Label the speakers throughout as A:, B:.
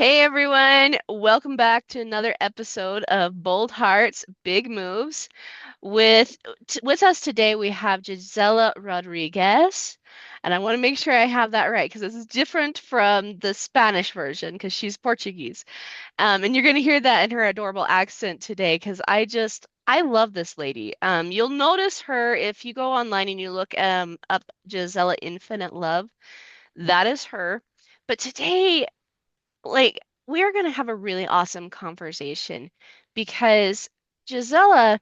A: Hey everyone, welcome back to another episode of Bold Hearts, Big Moves. With us today we have Gisela Rodriguez, and I want to make sure I have that right because this is different from the Spanish version because she's Portuguese. And you're going to hear that in her adorable accent today because I love this lady. You'll notice her if you go online and you look up Gisela Infinite Love. That is her. But today like we're going to have a really awesome conversation because Gisela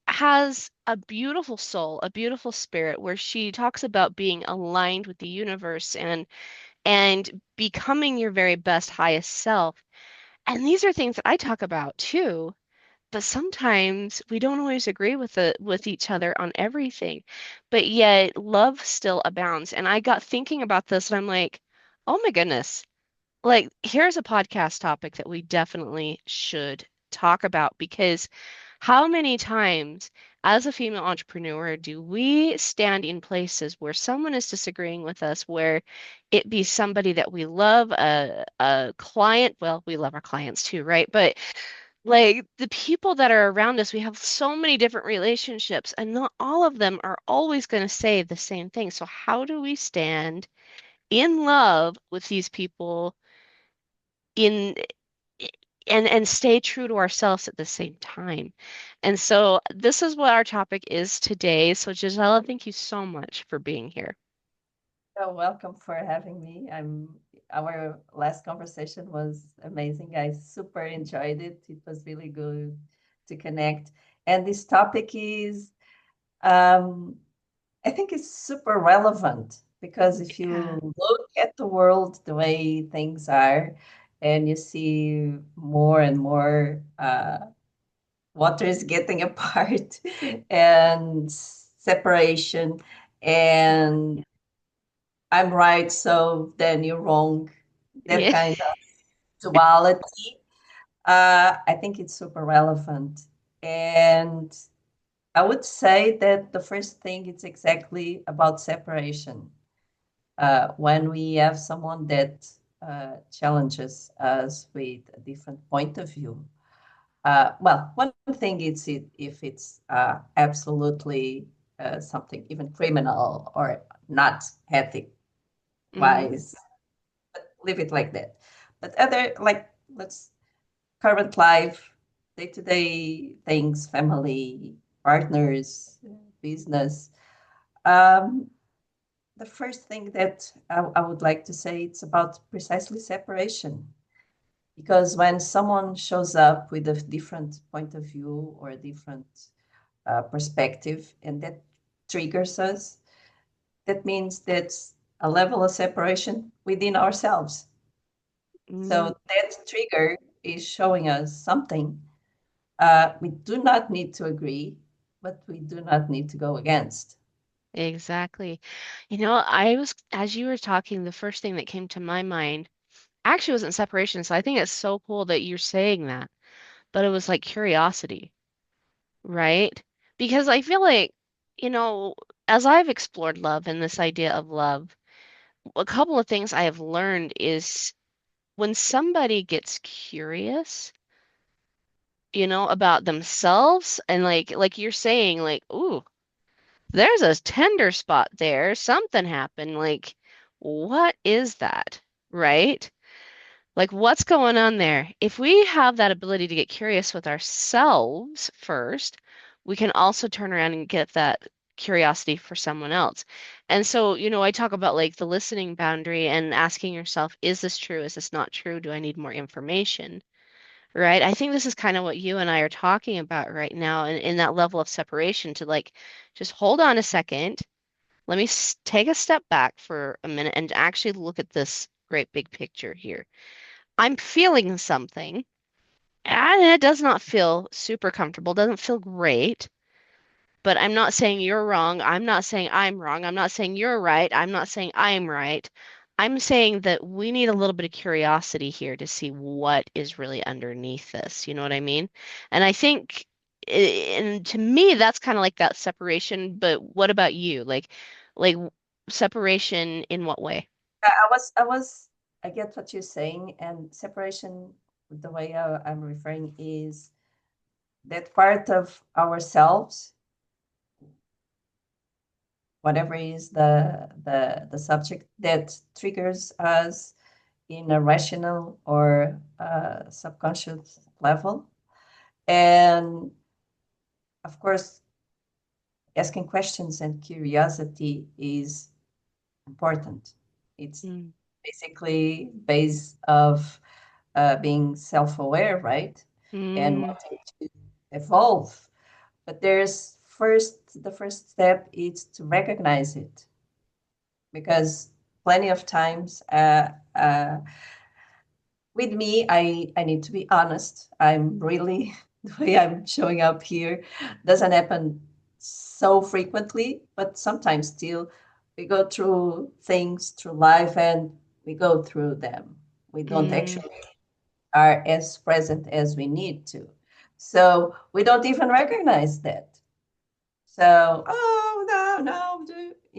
A: has a beautiful soul, a beautiful spirit where she talks about being aligned with the universe and becoming your very best highest self. And these are things that I talk about too, but sometimes we don't always agree with each other on everything. But yet love still abounds. And I got thinking about this and I'm like, "Oh my goodness. Like, here's a podcast topic that we definitely should talk about because how many times as a female entrepreneur do we stand in places where someone is disagreeing with us, where it be somebody that we love, a client, well, we love our clients too, right? But like the people that are around us, we have so many different relationships, and not all of them are always going to say the same thing. So how do we stand in love with these people? In and stay true to ourselves at the same time. And so this is what our topic is today. So Gisela, thank you so much for being here.
B: So welcome for having me. Our last conversation was amazing. I super enjoyed it. It was really good to connect. And this topic is, um, I think it's super relevant because if
A: Yeah.
B: you look at the world the way things are, and you see more and more water is getting apart and separation and I'm right, so then you're wrong. That
A: Yeah.
B: kind of duality, I think it's super relevant. And I would say that the first thing is exactly about separation. When we have someone that challenges us with a different point of view. Well, one thing is if it's absolutely something even criminal or not ethic
A: Hmm.
B: wise, leave it like that. But other like let's current life, day-to-day things, family, partners, business. Um, the first thing that I would like to say it's about precisely separation. Because when someone shows up with a different point of view or a different perspective, and that triggers us, that means that's a level of separation within ourselves.
A: Hmm.
B: So that trigger is showing us something. We do not need to agree, but we do not need to go against.
A: Exactly. As you were talking, the first thing that came to my mind actually wasn't separation. So I think it's so cool that you're saying that, but it was like curiosity, right? Because I feel like, you know, as I've explored love and this idea of love, a couple of things I have learned is when somebody gets curious, about themselves and like you're saying, like, ooh, there's a tender spot there. Something happened. Like, what is that? Right? Like, what's going on there? If we have that ability to get curious with ourselves first, we can also turn around and get that curiosity for someone else. And so, I talk about like the listening boundary and asking yourself, is this true? Is this not true? Do I need more information? Right? I think this is kind of what you and I are talking about right now in that level of separation to like just hold on a second. Let me take a step back for a minute and actually look at this great big picture here. I'm feeling something, and it does not feel super comfortable, doesn't feel great, but I'm not saying you're wrong. I'm not saying I'm wrong. I'm not saying you're right. I'm not saying I'm right. I'm saying that we need a little bit of curiosity here to see what is really underneath this. You know what I mean? And I think, and to me, that's kind of like that separation. But what about you? Like separation in what way?
B: I was I get what you're saying, and separation, the way I'm referring is that part of ourselves, whatever is the subject that triggers us in a rational or subconscious level. And of course, asking questions and curiosity is important. It's
A: Mm.
B: basically base of being self-aware, right? And
A: Mm.
B: wanting to evolve. But the first step is to recognize it, because plenty of times with me, I need to be honest. I'm really the way I'm showing up here doesn't happen so frequently, but sometimes still we go through things through life and we go through them. We don't
A: Mm.
B: actually are as present as we need to. So we don't even recognize that. So, oh, no,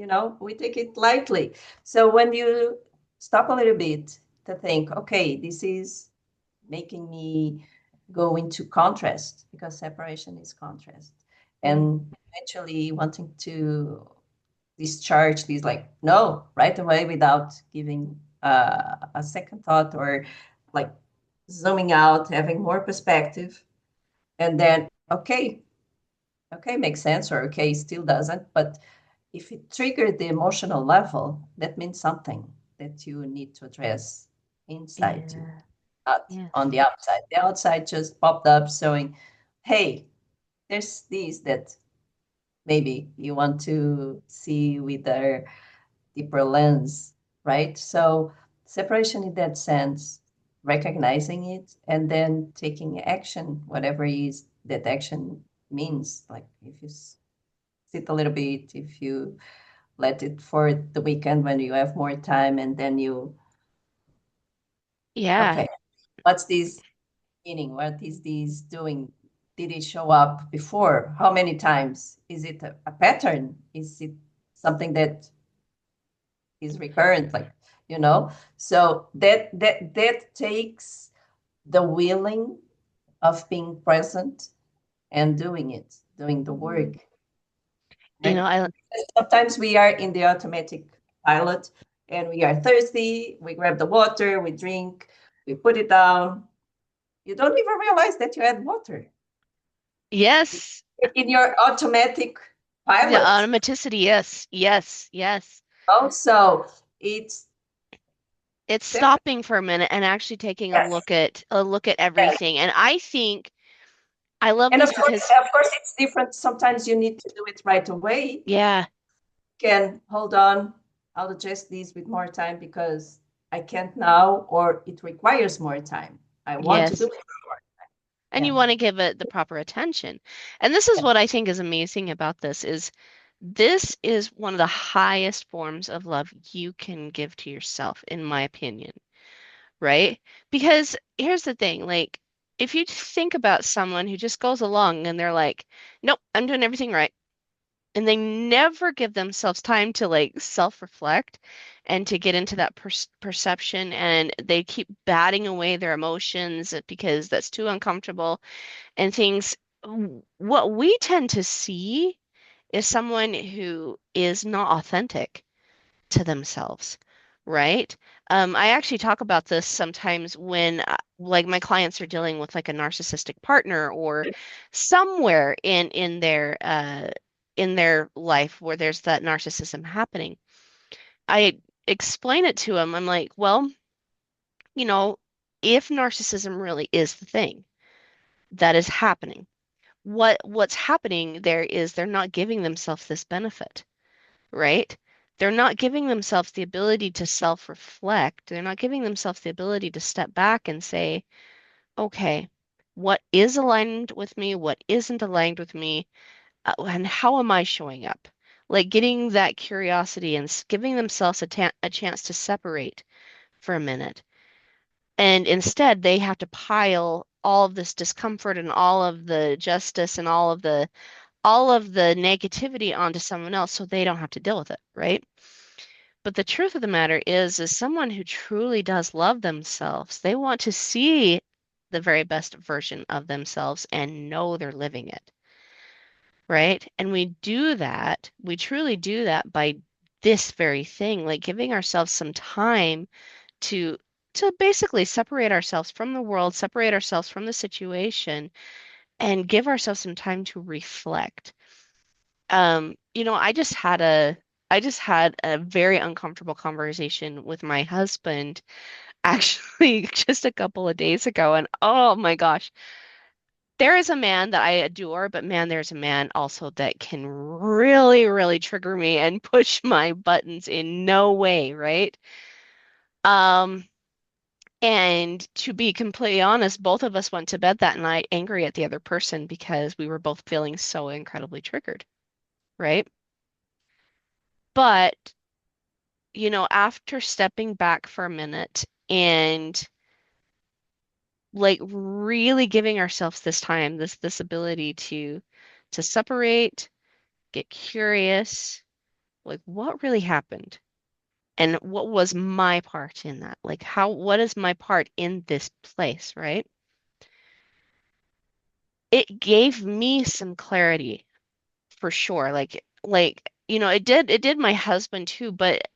B: no, we take it lightly. So when you stop a little bit to think, okay, this is making me go into contrast, because separation is contrast,
A: Mm.
B: and eventually wanting to discharge these, like, no, right away without giving a second thought, or like zooming out, having more perspective, and then, okay, okay, makes sense, or okay, still doesn't. But if it triggered the emotional level, that means something that you need to address inside you,
A: Yeah.
B: not on
A: Yes.
B: the outside. The outside just popped up showing, hey, there's these that maybe you want to see with a deeper lens, right? So separation in that sense, recognizing it and then taking action, whatever is that action means. Like if you sit a little bit, if you let it for the weekend when you have more time, and then you,
A: Yeah.
B: okay, what's this meaning? What is this doing? Did it show up before? How many times? Is it a pattern? Is it something that is recurrent? Like, you know, so that takes the willing of being present and doing it, doing the
A: Mm.
B: work,
A: You know,
B: right?
A: I
B: Sometimes we are in the automatic pilot and we are thirsty, we grab the water, we drink, we put it down. You don't even realize that you had water
A: yes.
B: in your automatic
A: The
B: pilot.
A: automaticity, yes. Yes. Yes.
B: Also, it's
A: It's
B: separate.
A: stopping for a minute and actually taking
B: Yes,
A: a look at
B: yes.
A: everything. And I think I love
B: And
A: this because
B: of course, it's different. Sometimes you need to do it right away.
A: yeah,
B: Can hold on. I'll adjust these with more time because I can't now, or it requires more time. I want to do
A: yes.
B: it.
A: And
B: Yeah.
A: you want to give it the proper attention. And this is
B: Yeah.
A: what I think is amazing about this is one of the highest forms of love you can give to yourself, in my opinion, right? Because here's the thing, like if you think about someone who just goes along and they're like, nope, I'm doing everything right. And they never give themselves time to like self-reflect and to get into that perception, and they keep batting away their emotions because that's too uncomfortable and things. What we tend to see is someone who is not authentic to themselves, right? I actually talk about this sometimes when, like, my clients are dealing with like a narcissistic partner or somewhere in their life where there's that narcissism happening. I explain it to them. I'm like, well, you know, if narcissism really is the thing that is happening, what's happening there is they're not giving themselves this benefit, right? They're not giving themselves the ability to self-reflect. They're not giving themselves the ability to step back and say, okay, what is aligned with me? What isn't aligned with me? And how am I showing up? Like getting that curiosity and giving themselves a chance to separate for a minute. And instead, they have to pile all of this discomfort and all of the justice and all of the negativity onto someone else so they don't have to deal with it, right? But the truth of the matter is someone who truly does love themselves, they want to see the very best version of themselves and know they're living it, right? And we do that, we truly do that by this very thing, like giving ourselves some time to basically separate ourselves from the world, separate ourselves from the situation, and give ourselves some time to reflect. I just had a very uncomfortable conversation with my husband actually just a couple of days ago, and oh my gosh, there is a man that I adore, but man, there's a man also that can really, really trigger me and push my buttons in no way, right? Um, and to be completely honest, both of us went to bed that night angry at the other person because we were both feeling so incredibly triggered, right? But after stepping back for a minute and like really giving ourselves this time, this ability to separate, get curious, like what really happened? And what was my part in that? Like what is my part in this place, right? It gave me some clarity for sure. It did my husband too, but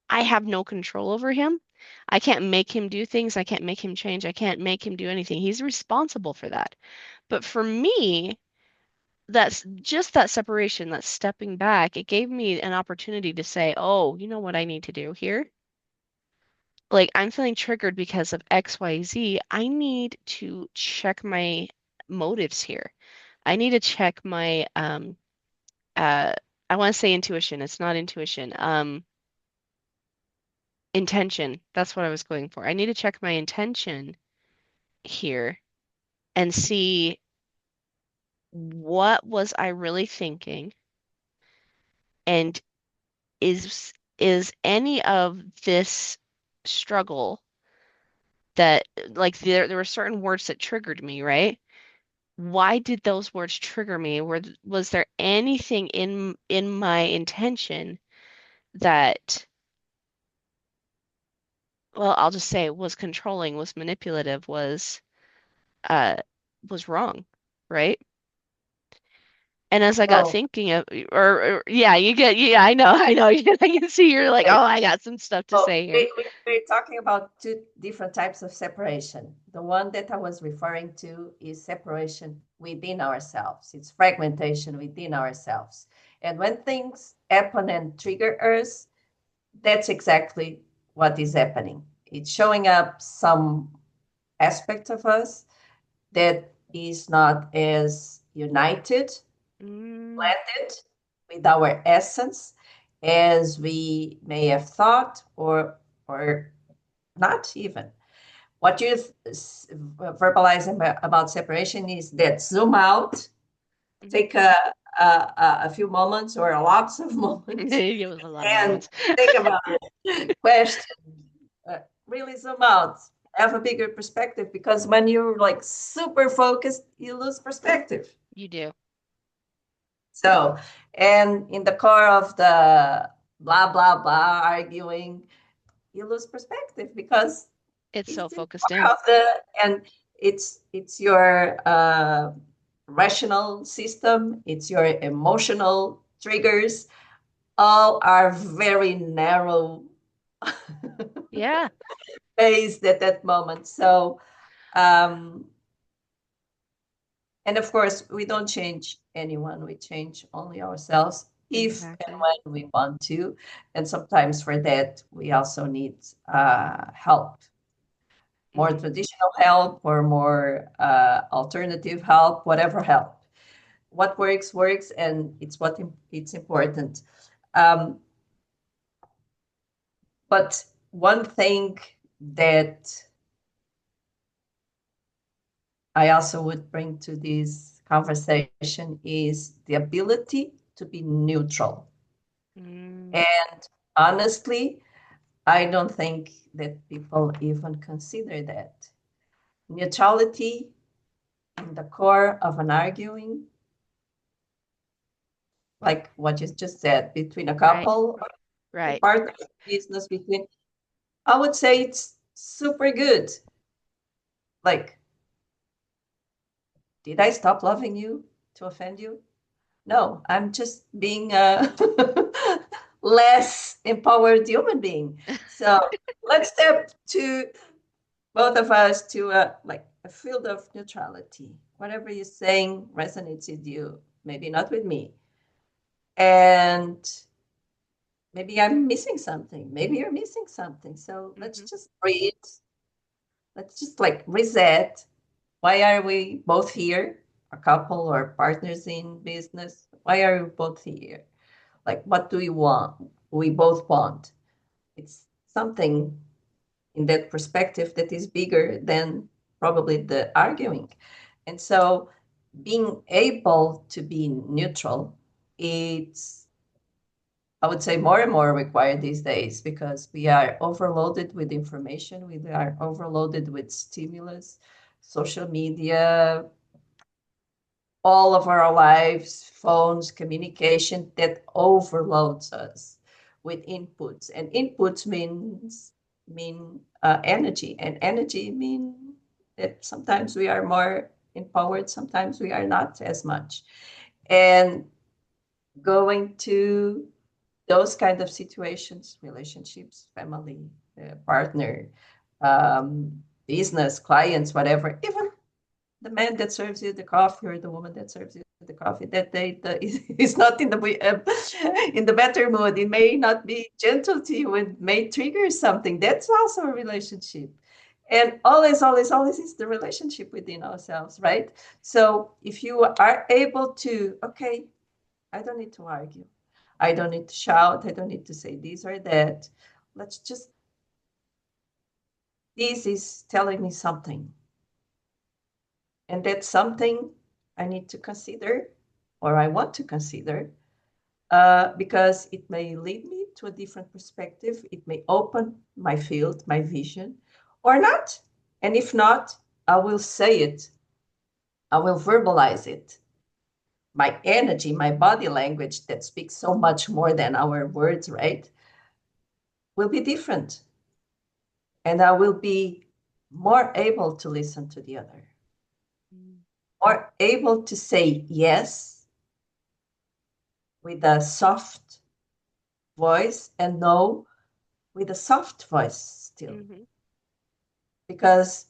A: I have no control over him. I can't make him do things. I can't make him change. I can't make him do anything. He's responsible for that. But for me, that's just that separation, that stepping back. It gave me an opportunity to say, oh, you know what I need to do here? Like, I'm feeling triggered because of XYZ. I need to check my motives here. I need to check my, uh, I want to say intuition. It's not intuition. Intention. That's what I was going for. I need to check my intention here and see what was I really thinking, and is any of this struggle that like there were certain words that triggered me, right? Why did those words trigger me? Was there anything in my intention that, well, I'll just say was controlling, was manipulative, uh was wrong, right? And as I got
B: Oh,
A: thinking of, or yeah, yeah, I know, I know. I can see you're like,
B: okay.
A: oh, I got some stuff to
B: So
A: say here.
B: we're talking about two different types of separation. The one that I was referring to is separation within ourselves. It's fragmentation within ourselves. And when things happen and trigger us, that's exactly what is happening. It's showing up some aspect of us that is not as united,
A: Mm,
B: blended with our essence as we may have thought or not even. What you're verbalizing about separation is that zoom out,
A: mhm.
B: take a few moments or lots of moments
A: It was a lot of
B: and
A: moments.
B: think about it, question, really zoom out, have a bigger perspective because when you're like super focused, you lose perspective.
A: You do.
B: So, and in the core of the blah, blah, blah arguing, you lose perspective because
A: It's
B: it's
A: so
B: the
A: focused
B: core
A: in.
B: of the, and it's your rational system, it's your emotional triggers, all are very narrow
A: Yeah,
B: based at that moment. So, um, and of course, we don't change anyone, we change only ourselves if and
A: exactly.
B: when we want to. And sometimes for that, we also need help, more
A: Hmm.
B: traditional help or more alternative help, whatever help. What works, works, and it's important. Um, but one thing that I also would bring to this conversation is the ability to be neutral.
A: Mm,
B: And honestly, I don't think that people even consider that. Neutrality in the core of an arguing, like what you just said, between a
A: right.
B: couple.
A: Right.
B: partner business between, I would say it's super good. Like, did I stop loving you to offend you? No, I'm just being a less empowered human being. So let's step to both of us to like a field of neutrality. Whatever you're saying resonates with you, maybe not with me. And maybe I'm missing something. Maybe you're missing something. So let's
A: Hmm.
B: just breathe. Let's just like reset. Why are we both here? A couple or partners in business? Why are we both here? Like, what do we want? We both want. It's something in that perspective that is bigger than probably the arguing. And so being able to be neutral, it's, I would say, more and more required these days because we are overloaded with information, we are overloaded with stimulus, social media, all of our lives, phones, communication that overloads us with inputs. And inputs mean energy, and energy mean that sometimes we are more empowered, sometimes we are not as much. And going to those kind of situations, relationships, family, partner, business, clients, whatever, even the man that serves you the coffee or the woman that serves you the coffee that day is not in the better mood. It may not be gentle to you. It may trigger something. That's also a relationship. And always, always, always is the relationship within ourselves, right? So if you are able to, okay, I don't need to argue. I don't need to shout. I don't need to say this or that. Let's just, this is telling me something. And that's something I need to consider or I want to consider because it may lead me to a different perspective. It may open my field, my vision, or not. And if not, I will say it, I will verbalize it. My energy, my body language that speaks so much more than our words, right, will be different. And I will be more able to listen to the other, more able to say yes with a soft voice and no with a soft voice still.
A: Hmm.
B: Because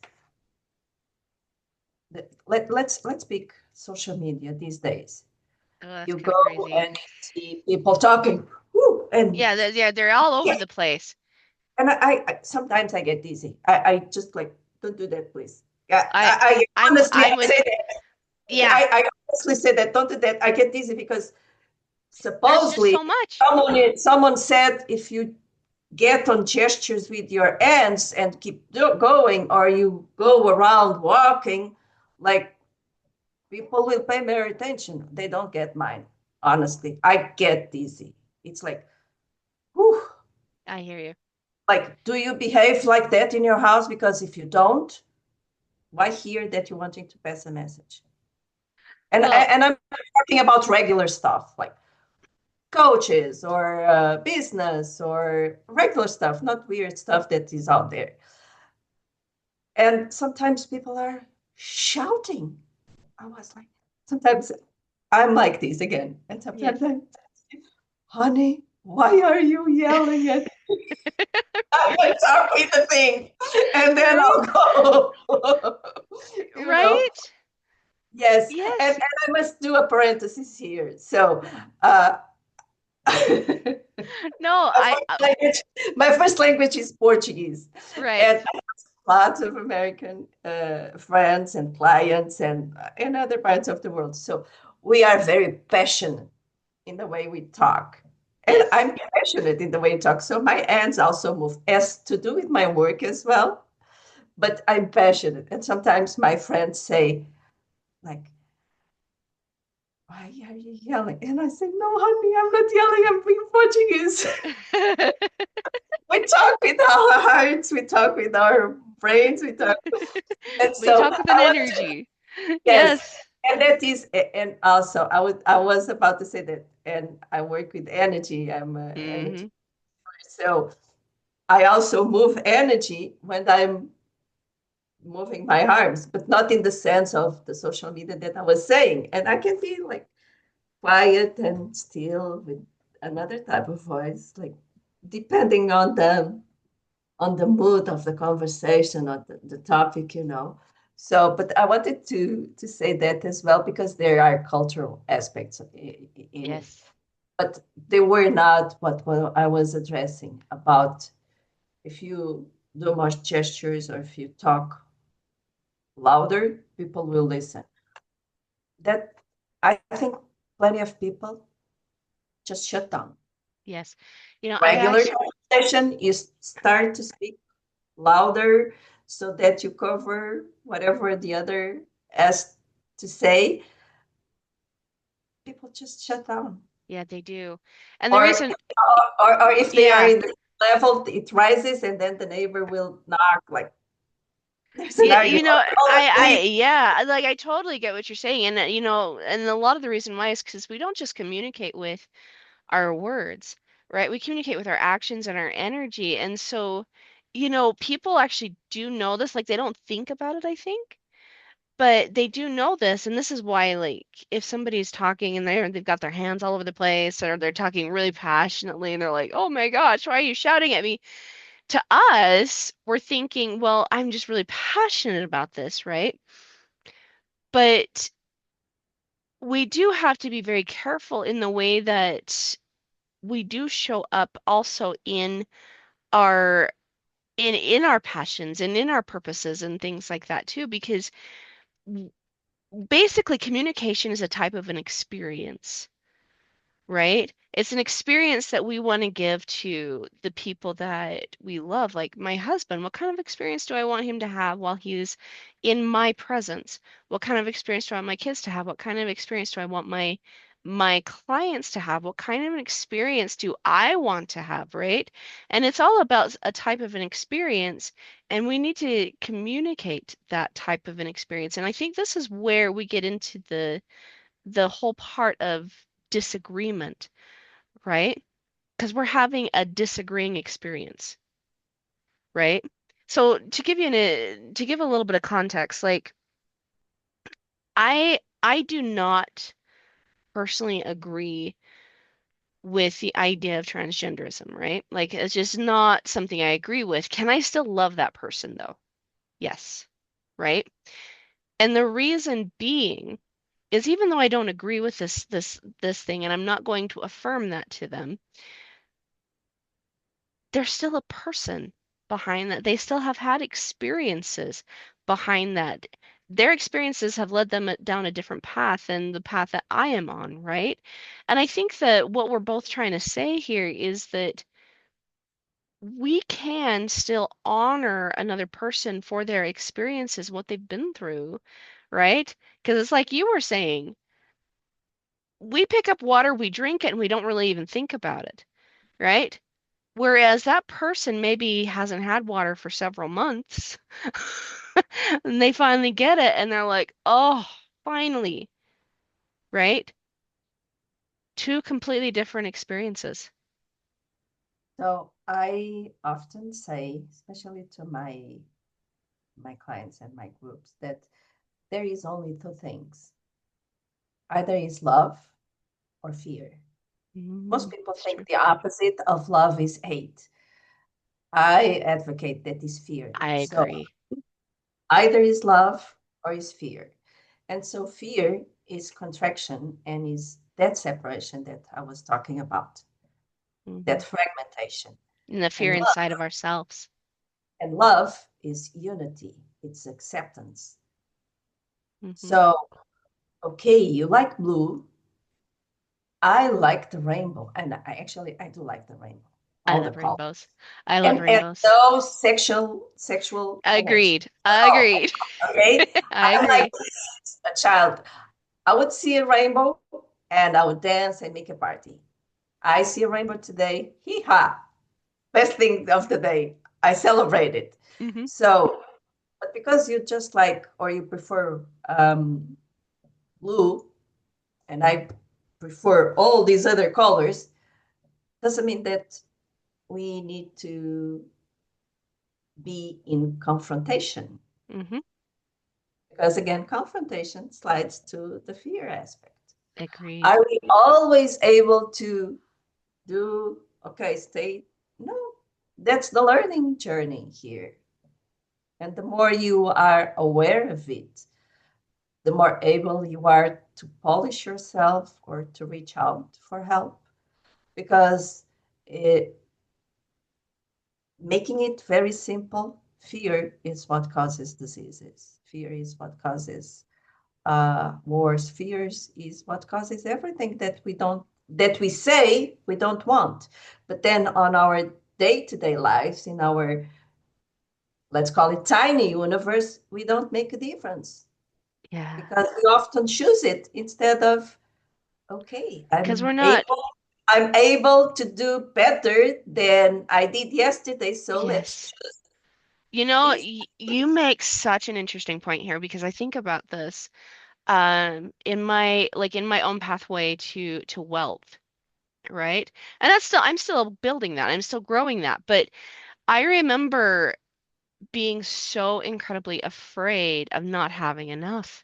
B: let's speak social media these days.
A: Oh, that's
B: You
A: kind of
B: go
A: crazy.
B: and you see people talking, whoo, and
A: Yeah, yeah, they're all over
B: yeah,
A: the place.
B: and I sometimes I get dizzy. I just like, don't do that, please. Yeah,
A: I
B: I honestly I
A: I'm with
B: say that.
A: yeah,
B: I honestly say that. Don't do that. I get dizzy because
A: there's just
B: supposedly
A: so much.
B: someone said if you get on gestures with your hands and keep going, or you go around walking, like people will pay more attention. They don't get mine. Honestly, I get dizzy. It's like, whew,
A: I hear you.
B: like, do you behave like that in your house? Because if you don't, why hear that you're wanting to pass a message?
A: Well,
B: And I'm talking about regular stuff like coaches or business or regular stuff, not weird stuff that is out there. And sometimes people are shouting. I was like, sometimes I'm like this again. And sometimes
A: yes.
B: I'm, honey, why are you yelling at me? I can talk with the thing. And then
A: Right?
B: I'll go. you know,
A: Right?
B: yes.
A: Yes.
B: And I must do a parenthesis here. So, uh, my
A: No,
B: first language, my first language is Portuguese.
A: right.
B: And lots of American friends and clients and in other parts of the world. So we are very passionate in the way we talk. And
A: Yes.
B: I'm passionate in the way I talk. So my hands also move as to do with my work as well. But I'm passionate. And sometimes my friends say, like, why are you yelling? And I say, no, honey, I'm not yelling. I'm being Portuguese. We talk with our hearts. We talk with our brains. We talk. And
A: We
B: so
A: talk with an
B: I was
A: energy.
B: yes,
A: Yes.
B: and that is, and also I was about to say that, and I work with energy. I'm an energy
A: Hmm.
B: So I also move energy when I'm moving my arms, but not in the sense of the social media that I was saying. And I can be like quiet and still with another type of voice, like depending on the mood of the conversation or the topic, you know. So, but I wanted to say that as well because there are cultural aspects in it,
A: Yes.
B: but they were not what I was addressing about if you do more gestures or if you talk louder, people will listen. That I think plenty of people just shut down.
A: Yes. You know, I
B: Regular
A: actually,
B: conversation, you start to speak louder so that you cover whatever the other has to say. People just shut down.
A: yeah, they do. And the
B: Or,
A: reason,
B: or if they are
A: yeah,
B: in the level, it rises and then the neighbor will knock like there's an
A: you
B: argument.
A: know,
B: Call the police.
A: yeah, like I totally get what you're saying. And, you know, and a lot of the reason why is because we don't just communicate with our words, right? We communicate with our actions and our energy. And so, you know, people actually do know this. Like they don't think about it, I think. But they do know this, and this is why, like, if somebody's talking and they've got their hands all over the place, or they're talking really passionately, and they're like, "Oh my gosh, why are you shouting at me?" To us, we're thinking, "Well, I'm just really passionate about this, right?" But we do have to be very careful in the way that we do show up also in our in our passions and in our purposes and things like that too, because basically communication is a type of an experience, right? It's an experience that we want to give to the people that we love. Like my husband, what kind of experience do I want him to have while he's in my presence? What kind of experience do I want my kids to have? What kind of experience do I want my clients to have? What kind of an experience do I want to have, right? And it's all about a type of an experience, and we need to communicate that type of an experience. And I think this is where we get into the whole part of disagreement, right? Because we're having a disagreeing experience, right? So to give a little bit of context, like I do not personally agree with the idea of transgenderism, right? Like it's just not something I agree with. Can I still love that person though? Yes, right? And the reason being is even though I don't agree with this thing and I'm not going to affirm that to them, there's still a person behind that. They still have had experiences behind that. Their experiences have led them down a different path than the path that I am on, right? And I think that what we're both trying to say here is that we can still honor another person for their experiences, what they've been through, right? Because it's like you were saying, we pick up water, we drink it, and we don't really even think about it, right? Whereas that person maybe hasn't had water for several months and they finally get it and they're like, oh, finally, right? Two completely different experiences.
B: So I often say, especially to my clients and my groups, that there is only two things. Either is love or fear. Most people
A: It's
B: think
A: true.
B: the opposite of love is hate. I advocate that is fear.
A: I
B: So
A: agree.
B: either is love or is fear. And so fear is contraction and is that separation that I was talking about,
A: Hmm.
B: that fragmentation.
A: And the fear
B: And love,
A: inside of ourselves.
B: and love is unity, it's acceptance.
A: Hmm.
B: So, okay, you like blue, I like the rainbow. And I do like the rainbow,
A: I
B: all the
A: love
B: colors.
A: rainbows. I love
B: And
A: rainbows.
B: no sexual connection.
A: Agreed.
B: No,
A: Agreed.
B: okay?
A: I
B: I'm like
A: agree.
B: a child. I would see a rainbow and I would dance and make a party. I see a rainbow today. Hee ha. Best thing of the day. I celebrate it.
A: Hmm.
B: So, but because you just like or you prefer blue and I prefer all these other colors, doesn't mean that we need to be in confrontation.
A: Mm-hmm.
B: Because again, confrontation slides to the fear aspect.
A: Agreed.
B: Are we always able to do, okay, stay? No, that's the learning journey here. And the more you are aware of it, the more able you are to polish yourself or to reach out for help. Because it, making it very simple, fear is what causes diseases. Fear is what causes wars. Fears is what causes everything that we say we don't want. But then on our day-to-day lives, in our, let's call it tiny universe, we don't make a difference
A: Yeah.
B: because we often choose it instead of, okay,
A: Because we're not,
B: I'm able to do better than I did yesterday, so let's
A: yes.
B: choose
A: You know,
B: this.
A: y you make such an interesting point here because I think about this in my own pathway to wealth, right? And I'm still building that. I'm still growing that. But I remember being so incredibly afraid of not having enough.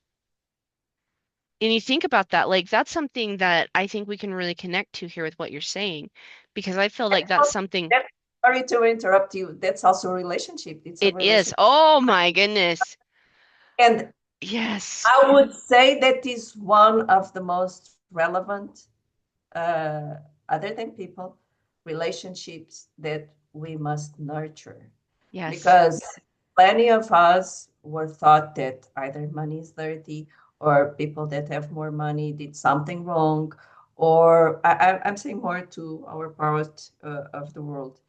A: And you think about that, like that's something that I think we can really connect to here with what you're saying, because I feel like that's something
B: That, sorry to interrupt you. That's also a relationship. It's a
A: it is.
B: relationship.
A: Oh my goodness.
B: And
A: Yes.
B: I would say that is one of the most relevant, uh, other than people, relationships that we must nurture.
A: Yes.
B: Because plenty of us were taught that either money is dirty or people that have more money did something wrong, or I'm saying more to our part of the world,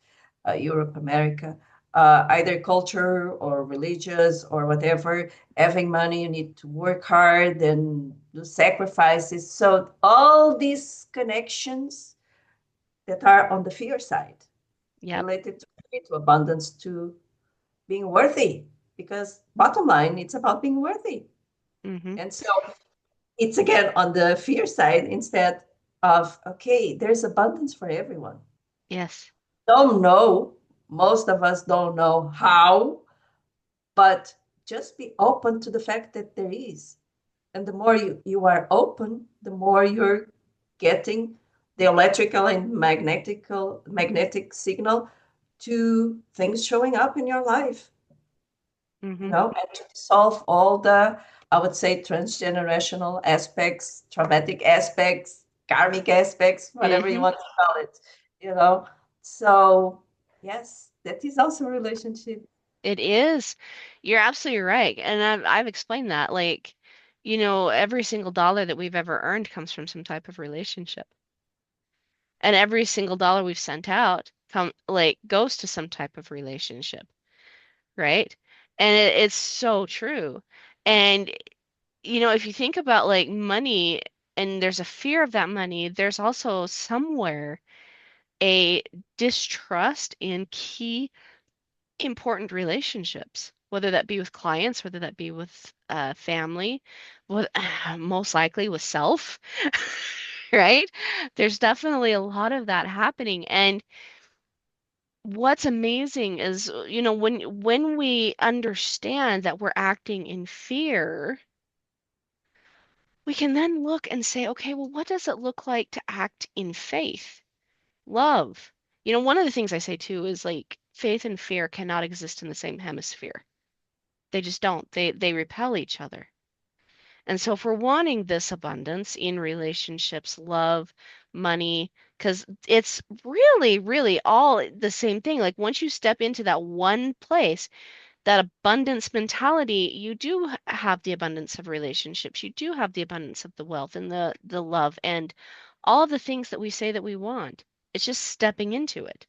B: Europe, America, either culture or religious or whatever. Having money, you need to work hard and do sacrifices. So all these connections that are on the fear side
A: Yep.
B: related to abundance, to being worthy, because bottom line, it's about being worthy.
A: Mm-hmm.
B: And so it's again on the fear side instead of, okay, there's abundance for everyone.
A: Yes.
B: Don't know, most of us don't know how, but just be open to the fact that there is. And the more you are open, the more you're getting the electrical and magnetic signal to things showing up in your life,
A: Mm-hmm.
B: and to solve all the, I would say, transgenerational aspects, traumatic aspects, karmic aspects, whatever you
A: Mm-hmm.
B: want to call it, you know. So, yes, that is also a relationship.
A: It is. You're absolutely right. And I've explained that. Like, every single dollar that we've ever earned comes from some type of relationship. And every single dollar we've sent out goes to some type of relationship, right? And it's so true. And if you think about like money and there's a fear of that money, there's also somewhere a distrust in key important relationships, whether that be with clients, whether that be with family, with, most likely with self, right? There's definitely a lot of that happening. And what's amazing is, when we understand that we're acting in fear, we can then look and say, okay, well, what does it look like to act in faith, love? One of the things I say too is like faith and fear cannot exist in the same hemisphere. They just don't. They repel each other. And so if we're wanting this abundance in relationships, love, money, because it's really, really all the same thing. Like once you step into that one place, that abundance mentality, you do have the abundance of relationships. You do have the abundance of the wealth and the love and all of the things that we say that we want. It's just stepping into it,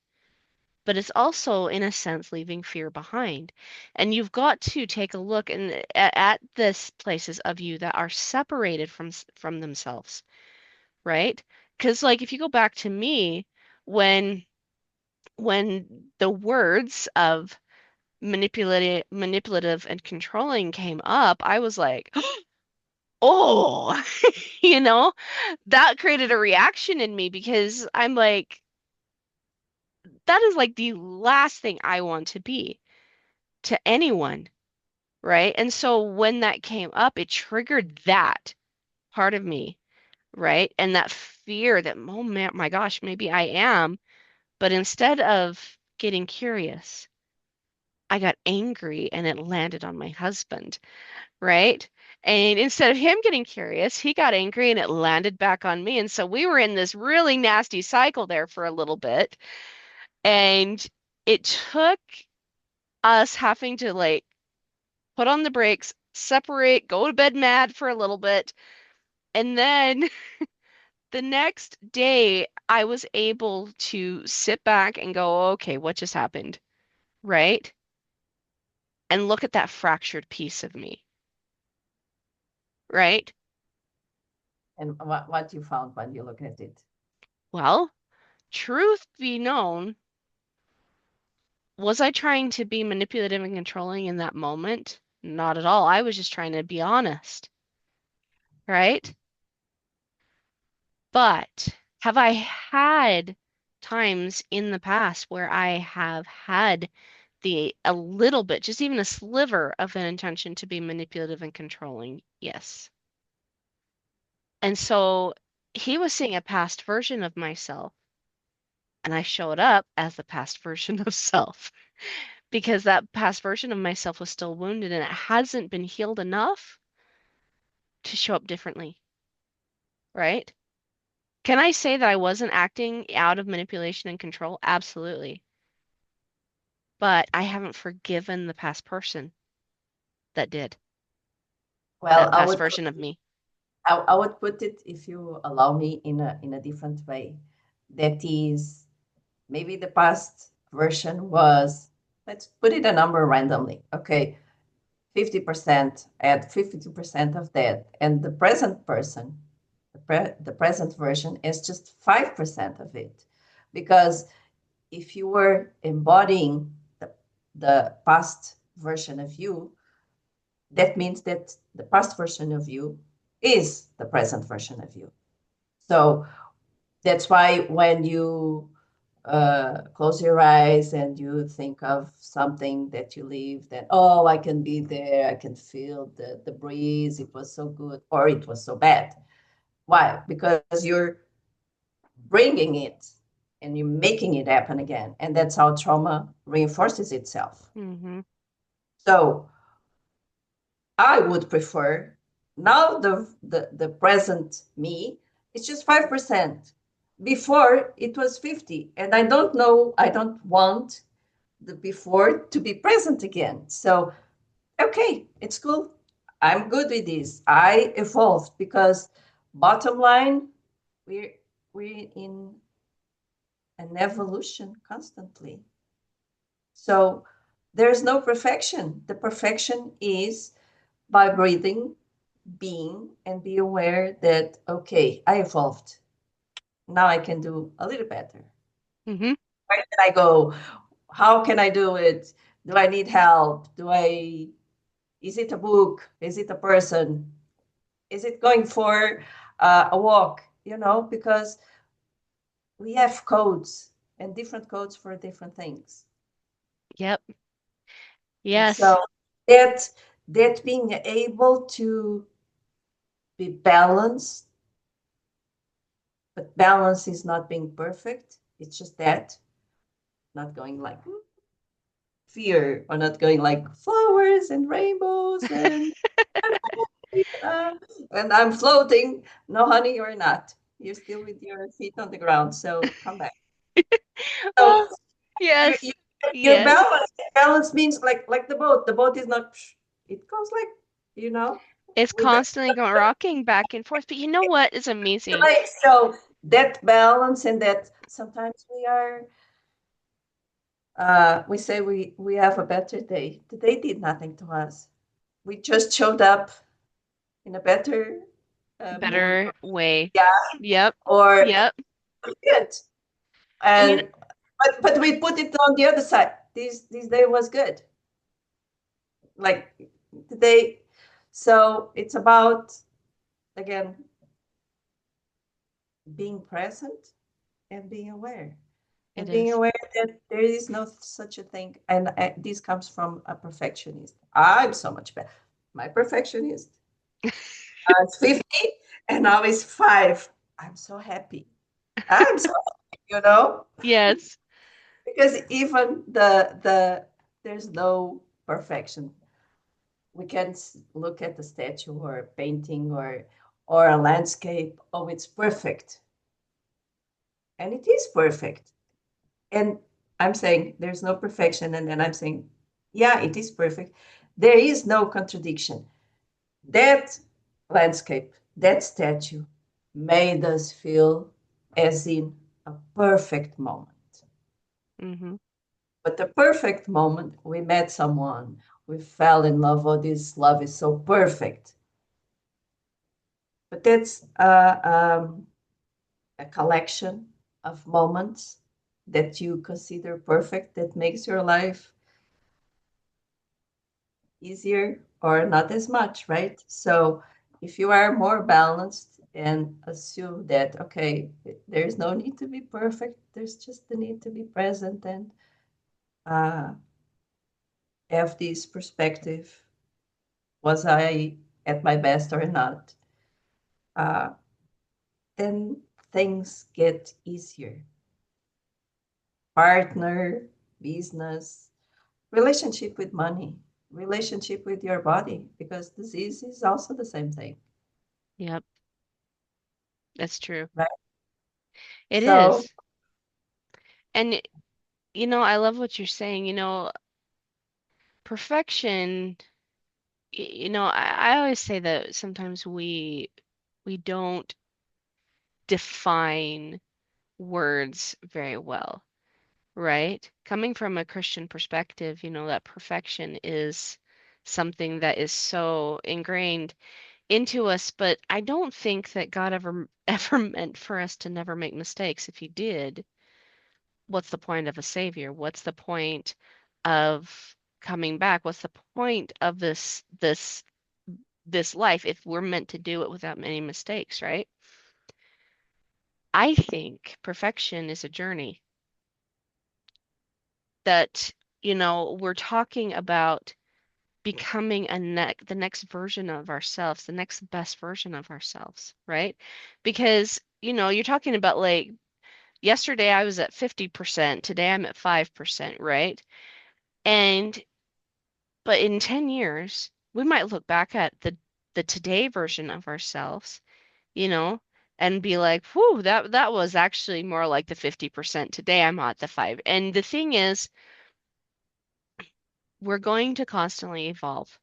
A: but it's also in a sense leaving fear behind. And you've got to take a look at this places of you that are separated from themselves, right? Because like if you go back to me, when the words of manipulative and controlling came up, I was like, oh, you know, that created a reaction in me because I'm like, that is like the last thing I want to be to anyone, right? And so when that came up, it triggered that part of me, right? And that fear that, oh man, my gosh, maybe I am. But instead of getting curious, I got angry and it landed on my husband, right? And instead of him getting curious, he got angry and it landed back on me. And so we were in this really nasty cycle there for a little bit. And it took us having to like put on the brakes, separate, go to bed mad for a little bit. And then the next day, I was able to sit back and go, okay, what just happened? Right? And look at that fractured piece of me, right?
B: And what you found when you look at it?
A: Well, truth be known, was I trying to be manipulative and controlling in that moment? Not at all. I was just trying to be honest, right? But have I had times in the past where I have had a little bit, just even a sliver of an intention to be manipulative and controlling? Yes. And so he was seeing a past version of myself, and I showed up as the past version of self because that past version of myself was still wounded and it hasn't been healed enough to show up differently, right? Can I say that I wasn't acting out of manipulation and control? Absolutely. But I haven't forgiven the past person that did,
B: Well,
A: that past version of me.
B: I would put it, if you allow me, in a different way. That is, maybe the past version was, let's put it a number randomly. Okay, 50%, add 50% of that, and the present person, the present version is just 5% of it. Because if you were embodying the past version of you, that means that the past version of you is the present version of you. So that's why when you close your eyes and you think of something that you lived, and oh, I can be there, I can feel the breeze, it was so good, or it was so bad. Why? Because you're bringing it and you're making it happen again. And that's how trauma reinforces itself.
A: Hmm.
B: So I would prefer now the present me, it's just 5%. Before it was 50. And I don't know, I don't want the before to be present again. So, okay, it's cool. I'm good with this. I evolved because bottom line, we're we're in an evolution constantly. So there's no perfection. The perfection is by breathing, being, and be aware that, okay, I evolved. Now I can do a little better.
A: Hmm.
B: Where can I go? How can I do it? Do I need help? Is it a book? Is it a person? Is it going for a walk? Because we have codes and different codes for different things.
A: Yep.
B: And
A: Yes.
B: so that that being able to be balanced, but balance is not being perfect. It's just that, not going like fear, or not going like flowers and rainbows uh, and I'm floating. No, honey, you're not. You're still with your feet on the ground. So come back. So
A: Well,
B: you,
A: yes.
B: you, your
A: Yes.
B: balance means like the boat. The boat is not. It goes like you know
A: It's
B: with the
A: constantly going rocking back and forth. But you know what is amazing?
B: like so that balance, and that sometimes we say we have a better day. The day did nothing to us. We just showed up in a better mood.
A: Better way.
B: Yeah,
A: Yep.
B: or
A: Yep.
B: good.
A: And
B: And but we put it on the other side. This day was good. Like today, so it's about, again, being present and being aware.
A: It
B: and being
A: is.
B: aware that there is no such a thing. And this comes from a perfectionist. I'm so much better. My perfectionist is 50 and now is 5. I'm so happy. I'm so happy,
A: Yes.
B: because even there's no perfection. We can look at a statue or a painting or a landscape. Oh, it's perfect, and it is perfect. And I'm saying there's no perfection, and then I'm saying, yeah, it is perfect. There is no contradiction. That landscape, that statue, made us feel as in a perfect moment.
A: Hmm.
B: But the perfect moment, we met someone, we fell in love. Oh, this love is so perfect. But that's a collection of moments that you consider perfect that makes your life easier or not as much, right? So if you are more balanced and assume that, okay, there's no need to be perfect, there's just the need to be present and uh, have this perspective, was I at my best or not? Uh, then things get easier. Partner, business, relationship with money, relationship with your body, because disease is also the same thing,
A: Yep. That's true.
B: right?
A: It
B: So,
A: is. And I love what you're saying. Perfection, I always say that sometimes we don't define words very well, right? Coming from a Christian perspective, that perfection is something that is so ingrained into us, but I don't think that God ever ever meant for us to never make mistakes. If he did, what's the point of a savior? What's the point of coming back? What's the point of this life if we're meant to do it without many mistakes, right? I think perfection is a journey that, we're talking about becoming the next version of ourselves, the next best version of ourselves, right? Because, you're talking about like yesterday I was at 50%, today I'm at 5%, right? And but in 10 years, we might look back at the today version of ourselves, you know, and be like, whew, that was actually more like the 50%. Today I'm at the 5. And the thing is, we're going to constantly evolve.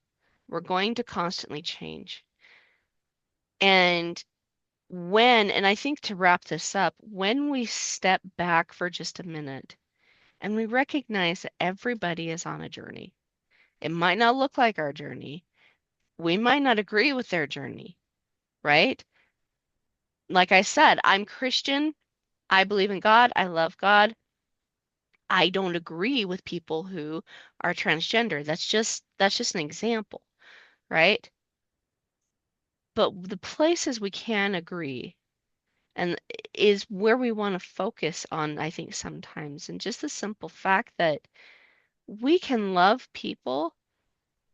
A: We're going to constantly change. And and I think to wrap this up, when we step back for just a minute and we recognize that everybody is on a journey, it might not look like our journey. We might not agree with their journey, right? Like I said, I'm Christian. I believe in God. I love God. I don't agree with people who are transgender. That's just an example, right? But the places we can agree and is where we want to focus on, I think sometimes, and just the simple fact that we can love people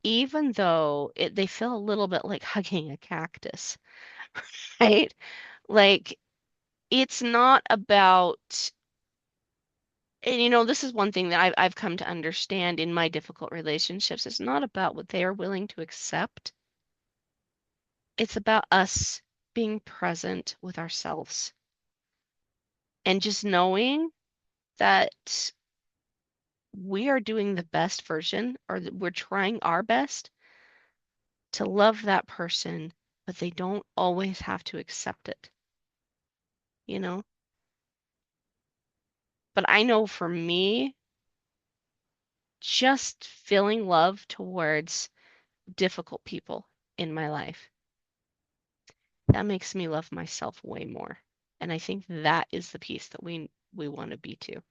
A: even though they feel a little bit like hugging a cactus, right? Like it's not about, and this is one thing that I've come to understand in my difficult relationships. It's not about what they are willing to accept. It's about us being present with ourselves and just knowing that we are doing the best version or that we're trying our best to love that person, but they don't always have to accept it, you know? But I know for me, just feeling love towards difficult people in my life, that makes me love myself way more. And I think that is the piece that we want to be to.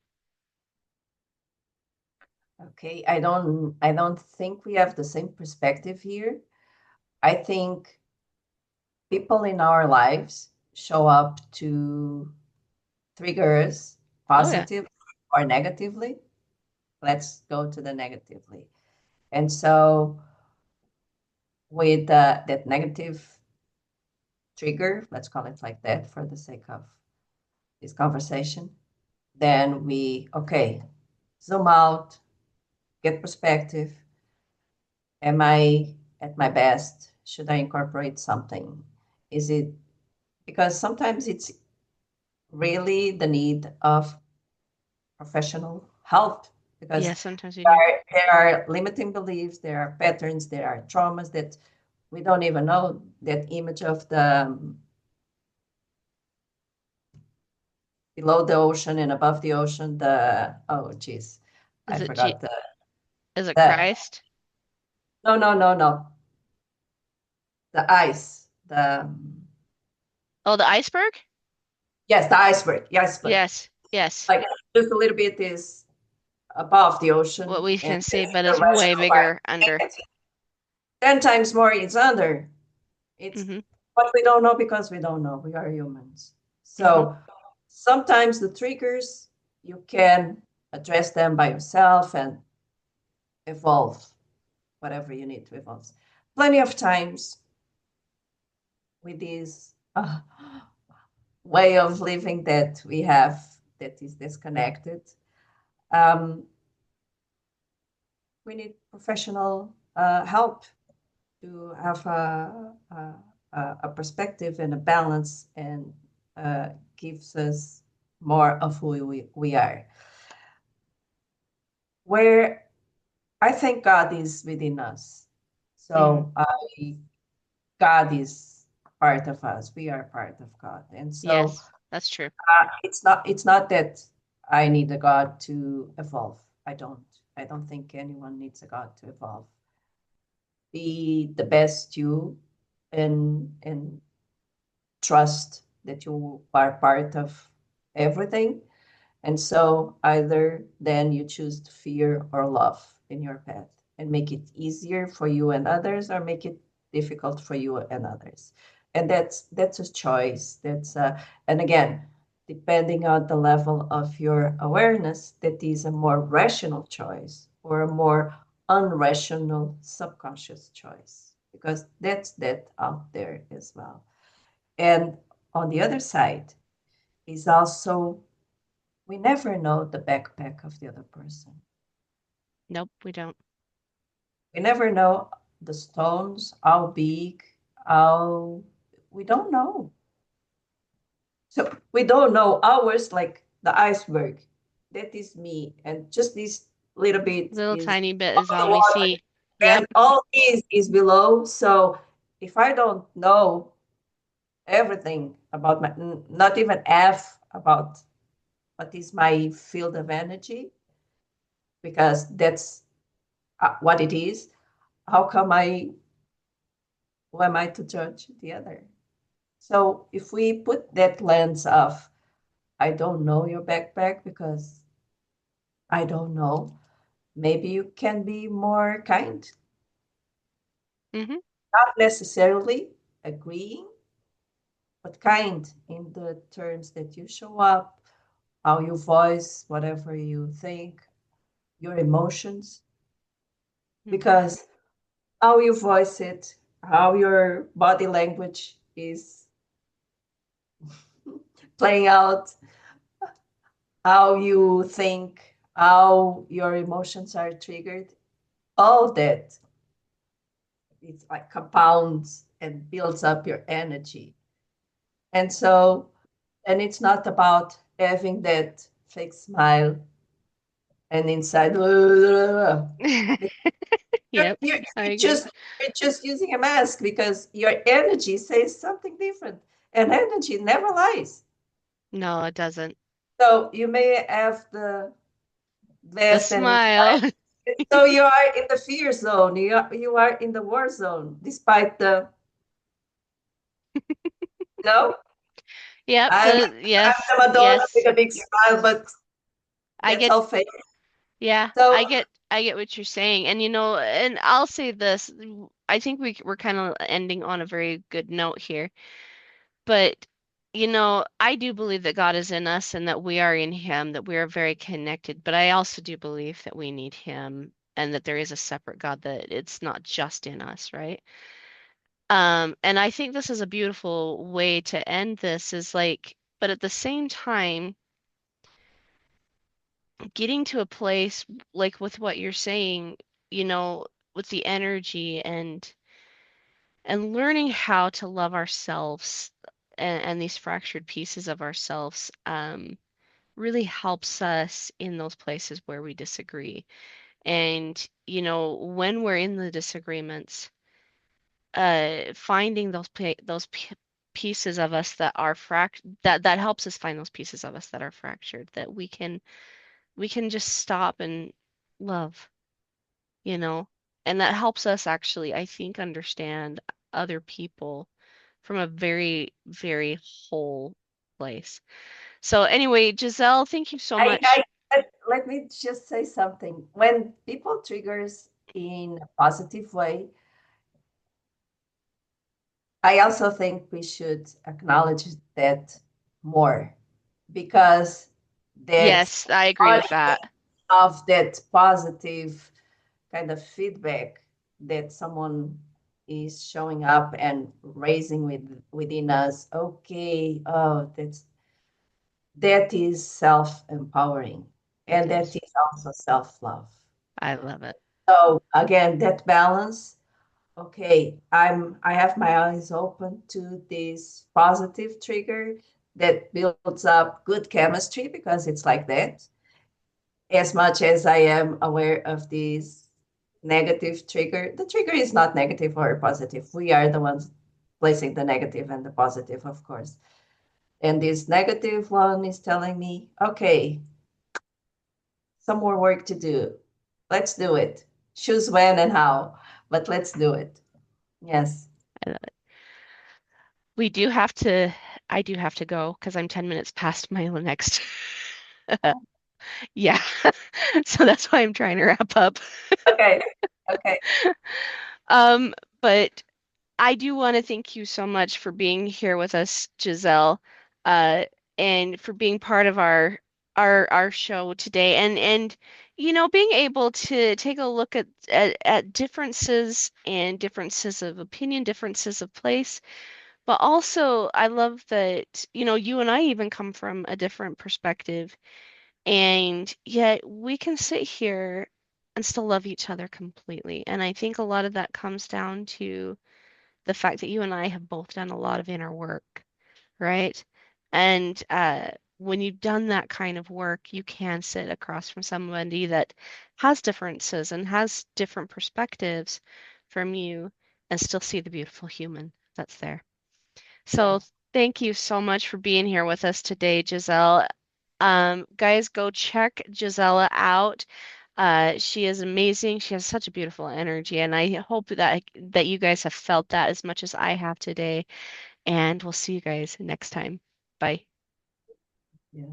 B: okay, I don't think we have the same perspective here. I think people in our lives show up to trigger us
A: Oh yeah.
B: positive or negatively. Let's go to the negatively. And so, with that negative trigger, let's call it like that for the sake of this conversation, then we, okay, zoom out, get perspective. Am I at my best? Should I incorporate something? Is it because sometimes it's really the need of professional help because
A: Yeah, sometimes we do.
B: there are limiting beliefs, there are patterns, there are traumas that we don't even know. That image of the below the ocean and above the ocean, the oh geez, I
A: Is it G
B: forgot
A: is it
B: the
A: Christ?
B: no, the ice, the
A: Oh, the iceberg?
B: yes, the iceberg,
A: Yes, yes.
B: like just a little bit is above the
A: What
B: ocean
A: we
B: and
A: can see, but
B: the
A: it's
B: rest
A: way
B: of our
A: bigger under.
B: planet 10 times more is under. It's
A: Hmm.
B: what we don't know because we don't know. We are humans.
A: Hmm.
B: So sometimes the triggers, you can address them by yourself and evolve whatever you need to evolve. Plenty of times with this way of living that we have that is disconnected, um, we need professional help to have a perspective and a balance and gives us more of who we are. Where I think God is within us.
A: Hmm.
B: So God is part of us. We are part of God. And so
A: Yes, that's true.
B: it's not that I need a God to evolve. I don't. I don't think anyone needs a God to evolve. Be the best you and trust that you are part of everything. And so either then you choose to fear or love in your path and make it easier for you and others or make it difficult for you and others. And that's a choice. And again, depending on the level of your awareness, that is a more rational choice or a more unrational subconscious choice because that's that out there as well. And on the other side is also we never know the backpack of the other person.
A: Nope, we don't.
B: We never know the stones, how big, how we don't know. So we don't know ours like the iceberg. That is me. And just this little bit
A: Little
B: is
A: tiny bit is
B: on
A: all
B: the
A: we
B: water.
A: see.
B: And
A: Yep.
B: all is below. So if I don't know everything about my, not even half about what is my field of energy, because that's what it is, how come who am I to judge the other? So if we put that lens of, I don't know your backpack because I don't know, maybe you can be more kind,
A: Hmm.
B: not necessarily agreeing, but kind in the terms that you show up, how you voice whatever you think, your emotions,
A: Hmm.
B: because how you voice it, how your body language is playing out, how you think, how your emotions are triggered, all that it's like compounds and builds up your energy. And so, and it's not about having that fake smile and inside, you're,
A: Yep,
B: you're,
A: I
B: you're
A: agree.
B: just you're just using a mask because your energy says something different, and energy never lies.
A: No, it doesn't.
B: So you may have the
A: The
B: best and
A: smile.
B: so you are in the fear zone. You are in the war zone, despite the no.
A: Yep,
B: I'm
A: the
B: I'm
A: yes,
B: the Madonna with
A: yes.
B: a big smile, but
A: I
B: that's
A: get
B: all fake.
A: yeah,
B: So
A: I get what you're saying. And and I'll say this, I think we're kind of ending on a very good note here. But I do believe that God is in us and that we are in Him, that we are very connected, but I also do believe that we need Him and that there is a separate God, that it's not just in us, right? And I think this is a beautiful way to end this is like, but at the same time, getting to a place like with what you're saying, with the energy and learning how to love ourselves and these fractured pieces of ourselves, really helps us in those places where we disagree. And, when we're in the disagreements, finding pieces of us that are that helps us find those pieces of us that are fractured, that we can just stop and love, you know, and that helps us actually, I think, understand other people from a very, very whole place. So anyway, Giselle, thank you so
B: I
A: much.
B: let me just say something. When people triggers in a positive way, I also think we should acknowledge that more because that
A: Yes, I agree
B: on
A: with that.
B: of that positive kind of feedback that someone is showing up and raising within us. Okay, oh, that is self-empowering,
A: It
B: and that
A: is.
B: is also self-love.
A: I love it.
B: So again, that balance. Okay, I have my eyes open to this positive trigger that builds up good chemistry because it's like that. As much as I am aware of this negative trigger, the trigger is not negative or positive. We are the ones placing the negative and the positive, of course. And this negative one is telling me, okay, some more work to do. Let's do it. Choose when and how, but let's do it. Yes.
A: I love it. We do have to, I do have to go because I'm 10 minutes past my next. Yeah. So that's why I'm trying to wrap up.
B: Okay. Okay.
A: Um, but I do want to thank you so much for being here with us, Giselle, uh, and for being part of our show today, and being able to take a look at differences and differences of opinion, differences of place. But also, I love that, you and I even come from a different perspective, and yet we can sit here and still love each other completely. And I think a lot of that comes down to the fact that you and I have both done a lot of inner work, right? And when you've done that kind of work, you can sit across from somebody that has differences and has different perspectives from you and still see the beautiful human that's there. So
B: Yes.
A: thank you so much for being here with us today, Giselle. Guys, go check Gisela out. She is amazing. She has such a beautiful energy, and I hope that you guys have felt that as much as I have today. And we'll see you guys next time. Bye.
B: Yeah.